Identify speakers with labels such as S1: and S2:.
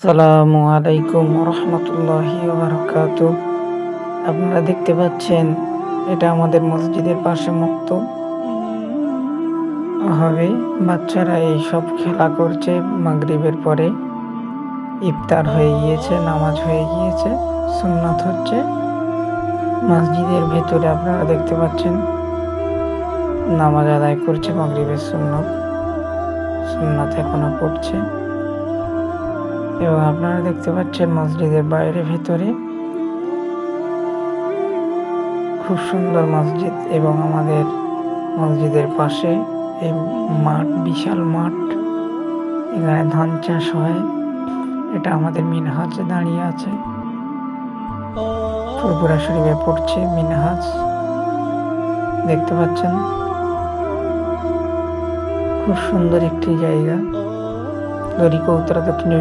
S1: আসসালামু আলাইকুম রহমতুল্লাহি বারাকাতুহু। আপনারা দেখতে পাচ্ছেন এটা আমাদের মসজিদের পাশে মক্তব হবে। বাচ্চারা এই সব খেলা করছে। মাগরিবের পরে ইফতার হয়ে গিয়েছে, নামাজ হয়ে গিয়েছে, সুন্নাত হচ্ছে মসজিদের ভেতরে। আপনারা দেখতে পাচ্ছেন নামাজ আদায় করছে, মাগরিবের সুন্নাত এখনো পড়ছে। এবং আপনারা দেখতে পাচ্ছেন মসজিদের বাইরে ভেতরে খুব সুন্দর মসজিদ। এবং আমাদের মসজিদের পাশে এই মাঠ, বিশাল মাঠ, এখানে ধান চাষ হয়। এটা আমাদের মিনহাজ দাঁড়িয়ে আছে, ফুরফুরা শরীফে পড়ছে মিনহাজ, দেখতে পাচ্ছেন। খুব সুন্দর একটি জায়গা। দড়ি কৌতরা দক্ষিণ।